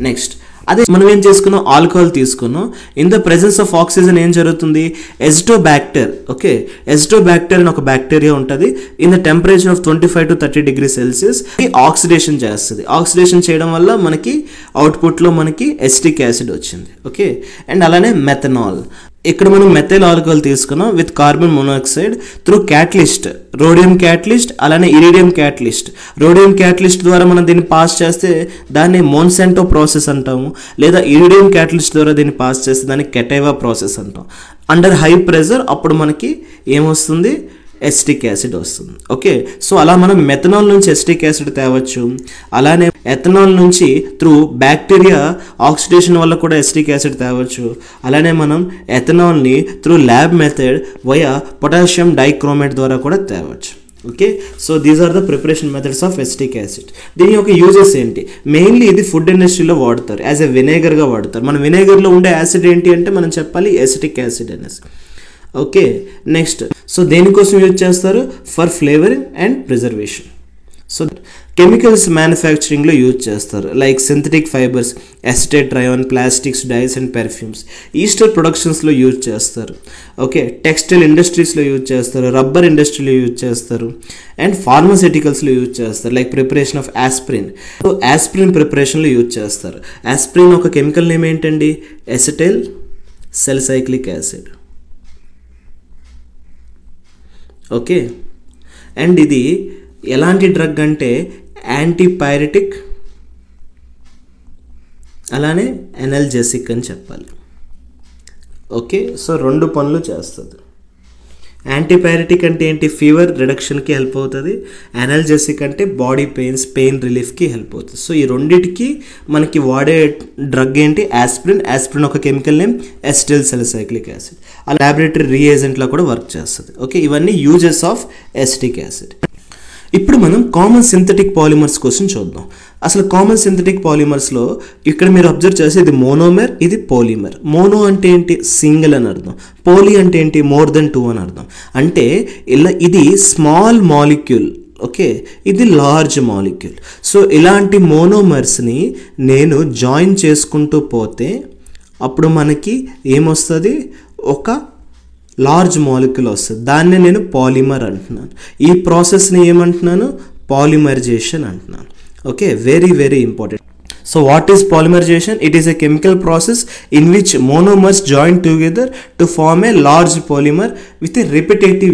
నెక్స్ట్ అదే మనం ఏం చేసుకున్నాం, ఆల్కహాల్ తీసుకున్నాం. In the presence of oxygen ఏం జరుగుతుంది, ఎజిటోబాక్టర్. ఓకే, ఎజిటోబాక్టర్ అని ఒక బ్యాక్టీరియా ఉంటుంది. In the temperature of 25 to 30 degrees Celsius oxidation చేస్తుంది. ఆక్సిడేషన్ చేయడం వల్ల మనకి అవుట్పుట్లో మనకి ఎసిటిక్ యాసిడ్ వచ్చింది. ఓకే, అండ్ అలానే మెథనాల్. ఇక్కడ మనం మెథైల్ ఆల్కహాల్ తీసుకున్నాం with carbon monoxide through catalyst, rhodium catalyst అలానే ఇరిడియం క్యాటలిస్ట్. రోడియం క్యాటలిస్ట్ ద్వారా మనం దీన్ని పాస్ చేస్తే దాన్ని మోన్సెంటో ప్రాసెస్ అంటాము, లేదా ఇరిడియం క్యాటలిస్ట్ ద్వారా దీన్ని పాస్ చేస్తే దాన్ని కెటైవా ప్రాసెస్ అంటాం. అండర్ హై ప్రెషర్ అప్పుడు మనకి ఏమొస్తుంది, ఎసిటిక్ యాసిడ్ వస్తుంది. ఓకే, సో అలా మనం మెథనాల్ నుంచి ఎసిటిక్ యాసిడ్ తేవచ్చు. అలానే ఎథనాల్ నుంచి త్రూ బ్యాక్టీరియా ఆక్సిడేషన్ వల్ల కూడా ఎసిటిక్ యాసిడ్ తేవచ్చు. అలానే మనం ఎథనాల్ని through lab method via potassium dichromate ద్వారా కూడా తేవచ్చు. Okay, so these are the preparation methods of acetic acid. దీని యొక్క యూజెస్ ఏంటి, మెయిన్లీ ఇది ఫుడ్ ఇండస్ట్రీలో వాడతారు, యాజ్ ఎ వినేగర్గా వాడతారు. మన వినేగర్లో ఉండే యాసిడ్ ఏంటి అంటే మనం చెప్పాలి ఎసిటిక్ యాసిడ్ అనేసి. ఓకే, నెక్స్ట్ సో దేనికోసం యూజ్ చేస్తారు, for flavouring and preservation. So chemicals మ్యానుఫ్యాక్చరింగ్లో యూజ్ చేస్తారు, like synthetic fibres, acetate rayon, plastics, dyes and perfumes. Ester ప్రొడక్షన్స్లో యూజ్ చేస్తారు. ఓకే, టెక్స్టైల్ ఇండస్ట్రీస్లో యూజ్ చేస్తారు, రబ్బర్ ఇండస్ట్రీలో యూజ్ చేస్తారు, అండ్ ఫార్మస్యూటికల్స్లో యూజ్ చేస్తారు, like preparation of aspirin. So aspirin ప్రిపరేషన్లో యూజ్ చేస్తారు. ఆస్ప్రిన్ ఒక కెమికల్ నేమ్ ఏంటండి, acetyl cyclic acid. Okay, and ఇది ఎలాంటి డ్రగ్ అంటే యాంటీపైరెటిక్ అలానే ఎనల్జెసిక్ అని చెప్పాలి. ఓకే, సో రెండు పనులు చేస్తుంది. యాంటీపైరెటిక్ అంటే ఏంటి, ఫీవర్ రిడక్షన్కి హెల్ప్ అవుతుంది. ఎనల్జెసిక్ అంటే బాడీ పెయిన్ రిలీఫ్కి హెల్ప్ అవుతుంది. సో ఈ రెండింటికి మనకి వాడే డ్రగ్ ఏంటి, ఆస్ప్రిన్. ఆస్ప్రిన్ ఒక chemical name, acetyl cyclic acid. ఆ ల్యాబొరేటరీ రీఏజెంట్లో కూడా వర్క్ చేస్తుంది. ఓకే, ఇవన్నీ యూజెస్ ఆఫ్ ఎసిటిక్ యాసిడ్. ఇప్పుడు మనం కామన్ సింథటిక్ పాలిమర్స్ కోసం చూద్దాం. అసలు కామన్ సింథటిక్ పాలిమర్స్లో ఇక్కడ మీరు అబ్జర్వ్ చేస్తే ఇది మోనోమర్, ఇది పోలిమర్. మోనో అంటే ఏంటి, సింగిల్ అని అర్థం. పోలి అంటే ఏంటి, మోర్ దెన్ 2 అని అర్థం. అంటే ఇలా ఇది స్మాల్ మాలిక్యూల్, ఓకే, ఇది లార్జ్ మాలిక్యూల్. సో ఇలాంటి మోనోమర్స్ని నేను జాయిన్ చేసుకుంటూ పోతే అప్పుడు మనకి ఏమొస్తుంది, ఒక లార్జ్ మాలిక్యూల్ వస్తుంది. దాన్ని నేను పాలిమర్ అంటున్నాను. ఈ ప్రాసెస్ని ఏమంటున్నాను, పాలిమరైజేషన్ అంటున్నాను. Okay, very very important. So what is polymerisation? It is a chemical process in which monomers join together to form a large polymer with a repetitive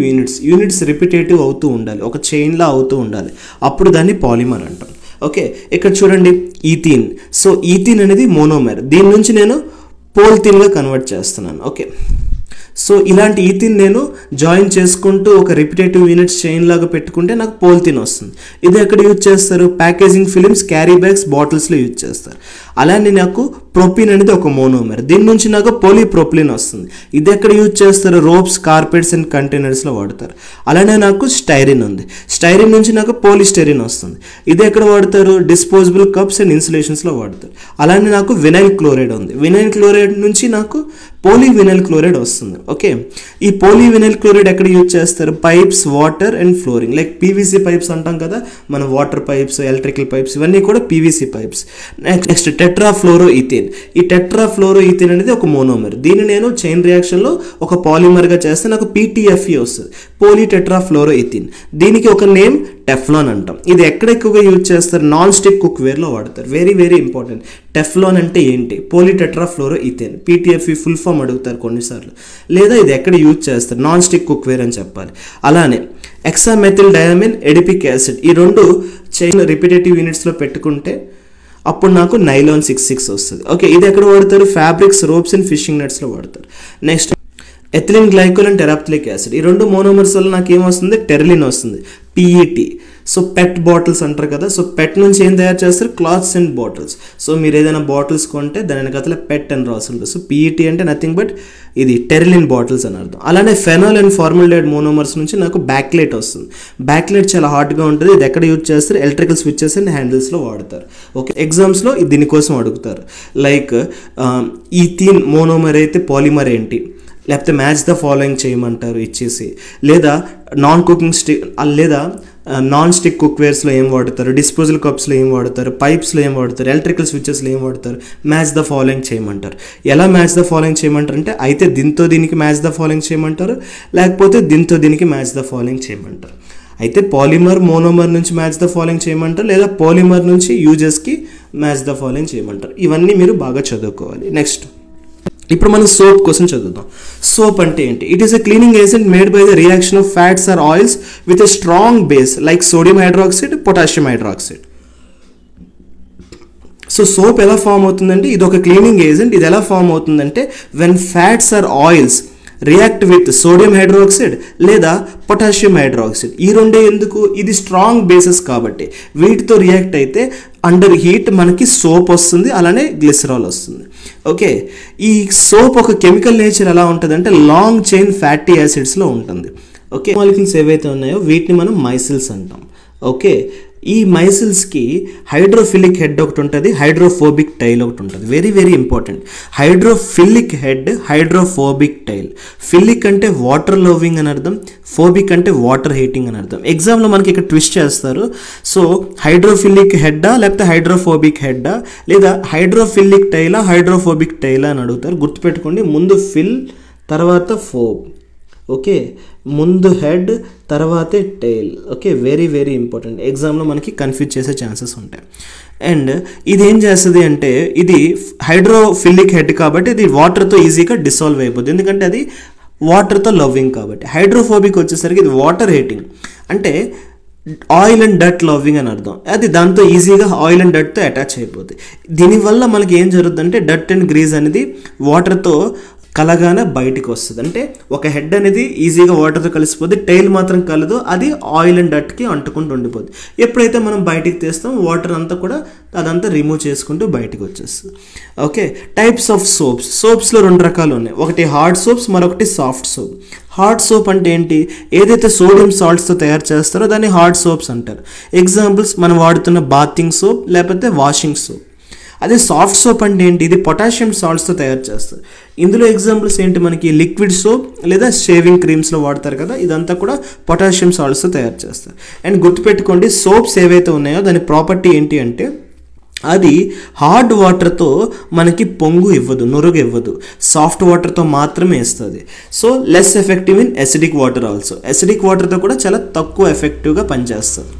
units repetitive అవుతూ ఉండాలి, ఒక చైన్లా అవుతూ ఉండాలి, అప్పుడు దాన్ని పాలిమర్ అంటాం. ఓకే, ఇక్కడ చూడండి ఈథీన్. సో ఈథీన్ అనేది మోనోమర్, దీని నుంచి నేను పోల్థీన్గా కన్వర్ట్ చేస్తున్నాను. ఓకే, సో ఇలాంటి ఈథిన్ నేను జాయిన్ చేసుకుంటూ ఒక రిపిటేటివ్ యూనిట్స్ చైన్ లాగా పెట్టుకుంటే నాకు పోల్థీన్ వస్తుంది. ఇది ఎక్కడ యూజ్ చేస్తారు, ప్యాకేజింగ్ ఫిలిమ్స్, క్యారీ బ్యాగ్స్, బాటిల్స్లో యూజ్ చేస్తారు. అలానే నాకు ప్రొపిన్ అనేది ఒక మోనోమర్, దీని నుంచి నాకు పోలీప్రొపిలిన్ వస్తుంది. ఇది ఎక్కడ యూజ్ చేస్తారు, రోప్స్, కార్పెట్స్ అండ్ కంటైనర్స్లో వాడతారు. అలానే నాకు స్టైరిన్ ఉంది, స్టైరిన్ నుంచి నాకు పోలిస్టైరిన్ వస్తుంది. ఇది ఎక్కడ వాడతారు, డిస్పోజబుల్ కప్స్ అండ్ ఇన్సులేషన్స్లో వాడతారు. అలానే నాకు వినైల్ క్లోరైడ్ ఉంది, వినైల్ క్లోరైడ్ నుంచి నాకు పోలీవినైల్ క్లోరైడ్ వస్తుంది. ఓకే, ఈ పోలీవినైల్ క్లోరైడ్ ఎక్కడ యూజ్ చేస్తారు, pipes, water and flooring, like PVC pipes అంటాం కదా మన, వాటర్ పైప్స్, ఎలక్ట్రికల్ పైప్స్, ఇవన్నీ కూడా PVC pipes. Next tetrafluoro ethane. ఈ టెట్రాఫ్లోరో ఈథేన్ అనేది ఒక మోనోమర్, దీన్ని నేను చైన్ రియాక్షన్లో ఒక పాలిమర్గా చేస్తే నాకు PTFE వస్తుంది, పోలీ టెట్రాఫ్లోరో ఈథేన్. దీనికి ఒక నేమ్ టెఫ్లాన్ అంటాం. ఇది ఎక్కడ ఎక్కువగా యూజ్ చేస్తారు, నాన్ స్టిక్ కుక్వేర్లో వాడతారు. Very very important. టెఫ్లాన్ అంటే ఏంటి, పోలీటెట్రాఫ్లోరో ఈథేన్. PTFE ఫుల్ ఫామ్ అడుగుతారు కొన్నిసార్లు, లేదా ఇది ఎక్కడ యూజ్ చేస్తారు, నాన్ స్టిక్ కుక్వేర్ అని చెప్పాలి. అలానే ఎక్సామెథిల్ డయామిన్, ఎడిపిక్ యాసిడ్, ఈ రెండు చైన్ రిపిటేటివ్ యూనిట్స్లో పెట్టుకుంటే అప్పుడు నాకు నైలాన్ 66 వస్తుంది. ఓకే, ఇది ఎక్కడ వాడతారు, ఫ్యాబ్రిక్స్, రోప్స్ అండ్ ఫిషింగ్ నెట్స్లో వాడతారు. Next ethylene glycol and terephthalic acid, ఈ రెండు మోనోమర్స్ వల్ల నాకు ఏమొస్తుంది, టెర్లిన్ వస్తుంది. పిఈటి. సో పెట్ బాటిల్స్ అంటారు కదా, సో పెట్ నుంచి ఏం తయారు చేస్తారు, క్లాత్స్ అండ్ బాటిల్స్. సో మీరు ఏదైనా బాటిల్స్ కొంటే దాని వెనకాల పెట్ అని రాసి ఉంటుంది. సో పిఈటి అంటే నథింగ్ బట్ ఇది టెరిలిన్ బాటిల్స్ అని అర్థం. అలానే ఫెనాల్ అండ్ ఫార్మల్డిహైడ్ మోనోమర్స్ నుంచి నాకు బ్యాక్లైట్ వస్తుంది. బ్యాక్లైట్ చాలా హాట్గా ఉంటుంది. ఇది ఎక్కడ యూజ్ చేస్తారు, ఎలక్ట్రికల్ స్విచెస్ అండ్ హ్యాండిల్స్లో వాడతారు. ఓకే, ఎగ్జామ్స్లో దీనికోసం అడుగుతారు. లైక్ ఈథీన్ మోనోమర్ అయితే పాలిమర్ ఏంటి, లేకపోతే మ్యాచ్ ద ఫాలోయింగ్ చేయమంటారు ఇచ్చేసి, లేదా నాన్ కుకింగ్ స్టిక్ లేదా నాన్ స్టిక్ కుక్వేర్స్లో ఏం వాడతారు, డిస్పోజల్ కప్స్లో ఏం వాడతారు, పైప్స్లో ఏం వాడతారు, ఎలక్ట్రికల్ స్విచెస్లో ఏం వాడతారు, మ్యాచ్ ద ఫాలోయింగ్ చేయమంటారు. ఎలా మ్యాచ్ ద ఫాలోయింగ్ చేయమంటారు అంటే అయితే దీంతో దీనికి మ్యాచ్ ద ఫాలోయింగ్ చేయమంటారు, లేకపోతే దీంతో దీనికి మ్యాచ్ ద ఫాలోయింగ్ చేయమంటారు. అయితే పాలిమర్ మోనోమర్ నుంచి మ్యాచ్ ద ఫాలోయింగ్ చేయమంటారు, లేదా పాలిమర్ నుంచి యూజెస్కి మ్యాచ్ ద ఫాలోయింగ్ చేయమంటారు. ఇవన్నీ మీరు బాగా చదువుకోవాలి. నెక్స్ట్ ఇప్పుడు మనం సోప్ కోసం చదువుదాం. సోప్ అంటే ఏంటి? It is a cleaning agent made by the reaction of fats or oils with a strong base like sodium hydroxide, potassium hydroxide. So soap ఎలా ఫామ్ అవుతుందంటే ఇది ఒక క్లీనింగ్ ఏజెంట్. ఇది ఎలా ఫామ్ అవుతుందంటే when fats or oils react with sodium hydroxide లేదా potassium hydroxide. ఈ రెండే ఎందుకు, ఇది స్ట్రాంగ్ బేసెస్ కాబట్టి వీటితో రియాక్ట్ అయితే అండర్ హీట్ మనకి సోప్ వస్తుంది, అలానే గ్లిసరాల్ వస్తుంది. ఓకే, ఈ సోప్ ఒక కెమికల్ నేచర్ ఎలా ఉంటుంది అంటే లాంగ్ చైన్ ఫ్యాటీ యాసిడ్స్లో ఉంటుంది. ఓకే, మాలిక్యూల్స్ ఏవైతే ఉన్నాయో వీటిని మనం మైసిల్స్ అంటాం. ఓకే, ఈ మైసిల్స్కి హైడ్రోఫిలిక్ హెడ్ ఒకటి ఉంటుంది, హైడ్రోఫోబిక్ టైల్ ఒకటి ఉంటుంది. Very very important. Hydrophilic head, hydrophobic tail. Philic అంటే వాటర్ లవింగ్ అని అర్థం, ఫోబిక్ అంటే వాటర్ హీటింగ్ అని అర్థం. ఎగ్జామ్లో మనకి ఇక్కడ ట్విస్ట్ చేస్తారు. సో హైడ్రోఫిలిక్ హెడ్డా లేకపోతే హైడ్రోఫోబిక్ హెడ్డా లేదా హైడ్రోఫిలిక్ టైలా హైడ్రోఫోబిక్ టైలా అని అడుగుతారు. గుర్తుపెట్టుకోండి, ముందు ఫిల్ తర్వాత ఫోబ్. ఓకే, ముందు హెడ్ తర్వాతే tail. Okay, very very important. ఎగ్జామ్లో మనకి కన్ఫ్యూజ్ చేసే ఛాన్సెస్ ఉంటాయి. అండ్ ఇది ఏం చేస్తుంది అంటే ఇది హైడ్రోఫిలిక్ హెడ్ కాబట్టి ఇది వాటర్తో ఈజీగా డిసాల్వ్ అయిపోతుంది, ఎందుకంటే అది వాటర్తో లవ్వింగ్ కాబట్టి. హైడ్రోఫోబిక్ వచ్చేసరికి ఇది వాటర్ హీటింగ్ అంటే ఆయిల్ అండ్ డట్ లవ్వింగ్ అని అర్థం. అది దాంతో ఈజీగా ఆయిల్ అండ్ డట్తో అటాచ్ అయిపోతుంది. దీనివల్ల మనకి ఏం జరుగుతుందంటే డట్ అండ్ గ్రీజ్ అనేది వాటర్తో కలగానే బయటికి వస్తుంది. అంటే ఒక హెడ్ అనేది ఈజీగా వాటర్తో కలిసిపోద్ది, టైల్ మాత్రం కలదు, అది ఆయిల్ అండ్ డట్కి అంటుకుంటూ ఉండిపోద్ది. ఎప్పుడైతే మనం బయటికి తీస్తాం వాటర్ అంతా కూడా అదంతా రిమూవ్ చేసుకుంటూ బయటికి వచ్చేస్తుంది. Okay, types of soaps. సోప్స్లో రెండు రకాలు ఉన్నాయి, ఒకటి హార్డ్ సోప్స్, మరొకటి సాఫ్ట్ సోప్. హార్డ్ సోప్ అంటే ఏంటి, ఏదైతే సోడియం సాల్ట్స్తో తయారు చేస్తారో దాన్ని హార్డ్ సోప్స్ అంటారు. ఎగ్జాంపుల్స్ మనం వాడుతున్న బాతింగ్ సోప్ లేకపోతే వాషింగ్ సోప్. అదే సాఫ్ట్ సోప్ అంటే ఏంటి, ఇది పొటాషియం సాల్ట్స్తో తయారు చేస్తారు. ఇందులో ఎగ్జాంపుల్స్ ఏంటి, మనకి లిక్విడ్ సోప్ లేదా షేవింగ్ క్రీమ్స్లో వాడతారు కదా, ఇదంతా కూడా పొటాషియం సాల్ట్స్తో తయారు చేస్తారు. అండ్ గుర్తుపెట్టుకోండి, సోప్స్ ఏవైతే ఉన్నాయో దాని ప్రాపర్టీ ఏంటి అంటే అది హార్డ్ వాటర్తో మనకి పొంగు ఇవ్వదు, నురుగు ఇవ్వదు, సాఫ్ట్ వాటర్తో మాత్రమే ఇస్తుంది. So less effective in acidic water also. Acidic వాటర్తో కూడా చాలా తక్కువ ఎఫెక్టివ్గా పనిచేస్తుంది.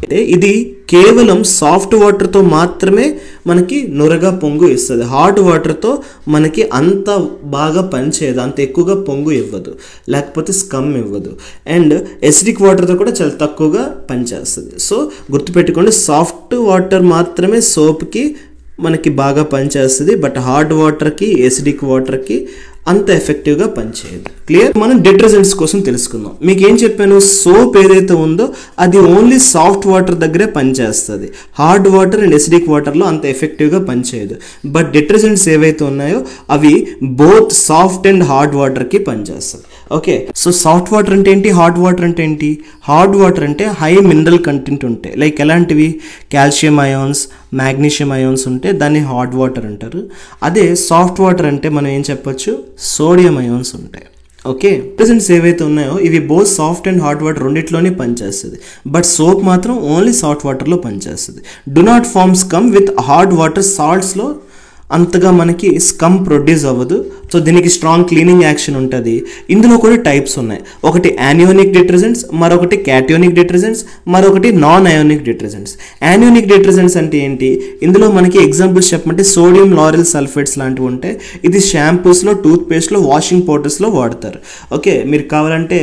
అంటే ఇది కేవలం సాఫ్ట్ వాటర్తో మాత్రమే మనకి నురగా పొంగు ఇస్తుంది. హార్డ్ వాటర్తో మనకి అంత బాగా పనిచేయదు, అంత ఎక్కువగా పొంగు ఇవ్వదు, లేకపోతే స్కమ్ ఇవ్వదు. అండ్ ఎసిడిక్ వాటర్తో కూడా చాలా తక్కువగా పనిచేస్తుంది. సో గుర్తుపెట్టుకోండి, సాఫ్ట్ వాటర్ మాత్రమే సోప్కి మనకి బాగా పనిచేస్తుంది, బట్ హార్డ్ వాటర్కి ఎసిడిక్ వాటర్కి అంత ఎఫెక్టివ్గా పనిచేయదు. క్లియర్? మనం డిటర్జెంట్స్ కోసం తెలుసుకుందాం. మీకు ఏం చెప్పాను, సోప్ ఏదైతే ఉందో అది ఓన్లీ సాఫ్ట్ వాటర్ దగ్గరే పనిచేస్తుంది, హార్డ్ వాటర్ అండ్ ఎసిడిక్ వాటర్లో అంత ఎఫెక్టివ్గా పనిచేయదు. బట్ డిటర్జెంట్స్ ఏవైతే ఉన్నాయో అవి బోత్ సాఫ్ట్ అండ్ హార్డ్ వాటర్కి పనిచేస్తుంది. ఓకే, సో సాఫ్ట్ వాటర్ అంటే ఏంటి, హార్డ్ వాటర్ అంటే ఏంటి? హార్డ్ వాటర్ అంటే హై మినరల్ కంటెంట్ ఉంటాయి, లైక్ ఎలాంటివి, కాల్షియం అయాన్స్, మ్యాగ్నీషియం అయాన్స్ ఉంటే దాన్ని హార్డ్ వాటర్ అంటారు. అదే సాఫ్ట్ వాటర్ అంటే మనం ఏం చెప్పొచ్చు, సోడియం అయాన్స్ ఉంటాయి. ఓకే, డిటర్జెంట్స్ ఏవైతే ఉన్నాయో ఇవి both soft and hot water రెండిట్లోనే పనిచేస్తుంది, బట్ సోప్ మాత్రం ఓన్లీ సాఫ్ట్ వాటర్లో పనిచేస్తుంది. Do not form scum with hard water సాల్ట్స్లో అంతగా మనకి స్కమ్ ప్రొడ్యూస్ అవ్వదు. సో దీనికి స్ట్రాంగ్ క్లీనింగ్ యాక్షన్ ఉంటుంది. ఇందులో కూడా టైప్స్ ఉన్నాయి, ఒకటి యానియోనిక్ డిటర్జెంట్స్, మరొకటి క్యాటియోనిక్ డిటర్జెంట్స్, మరొకటి non ionic detergents. Anionic detergents అంటే ఏంటి, ఇందులో మనకి ఎగ్జాంపుల్స్ చెప్పమంటే సోడియం లారెల్ సల్ఫేట్స్ లాంటివి ఉంటాయి. ఇది షాంపూస్లో, టూత్పేస్ట్లో, వాషింగ్ పౌడర్స్లో వాడతారు. ఓకే, మీరు కావాలంటే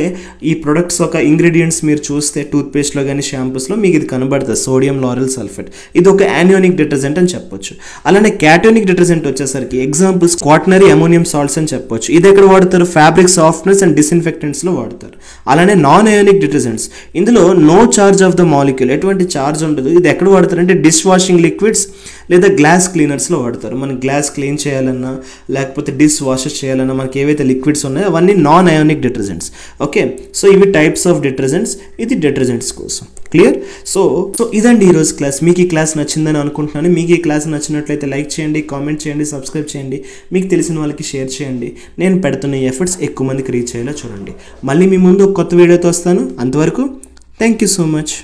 ఈ ప్రొడక్ట్స్ ఒక ఇంగ్రీడియంట్స్ మీరు చూస్తే టూత్పేస్ట్లో కానీ షాంపూస్లో మీకు ఇది కనబడుతుంది, సోడియం లారెల్ సల్ఫేట్. ఇది ఒక యానియోనిక్ డిటర్జెంట్ అని చెప్పొచ్చు. అలానే క్యాటియోనిక్ డిటర్జెంట్ వచ్చేసరికి ఎగ్జాంపుల్స్ క్వాటనరీ అమోనియం సాల్ట్స్ అని చెప్పొచ్చు. ఇది ఎక్కడ వాడతారు? ఫ్యాబ్రిక్ సాఫ్ట్నెస్ అండ్ డిస్ఇన్ఫెక్టెంట్స్లో వాడతారు. అలానే నాన్ అయోనిక్ డిటర్జెంట్స్, ఇందులో no charge of the molecule, ఎటువంటి చార్జ్ ఉండదు. ఇది ఎక్కడ వాడతారు అంటే డిష్ వాషింగ్ లిక్విడ్స్ లేదా గ్లాస్ క్లీనర్స్లో వాడతారు. మనం గ్లాస్ క్లీన్ చేయాలన్నా లేకపోతే డిష్ వాషెస్ చేయాలన్నా మనకి ఏవైతే లిక్విడ్స్ ఉన్నాయో అవన్నీ non ionic detergents. Okay, so ఇవి టైప్స్ ఆఫ్ డిటర్జెంట్స్, ఇది డిటర్జెంట్స్ కోసం. క్లియర్? సో ఇదండి ఈరోజు క్లాస్. మీకు ఈ క్లాస్ నచ్చిందని అనుకుంటున్నాను. మీకు ఈ క్లాస్ నచ్చినట్లయితే లైక్ చేయండి, కామెంట్ చేయండి, సబ్స్క్రైబ్ చేయండి, మీకు తెలిసిన వాళ్ళకి షేర్ చేయండి. నేను పెడుతున్న ఈ ఎఫర్ట్స్ ఎక్కువ మందికి రీచ్ అయ్యేలా చూడండి. మళ్ళీ మీ ముందు ఒక కొత్త వీడియోతో వస్తాను. అంతవరకు థ్యాంక్ యూ సో మచ్.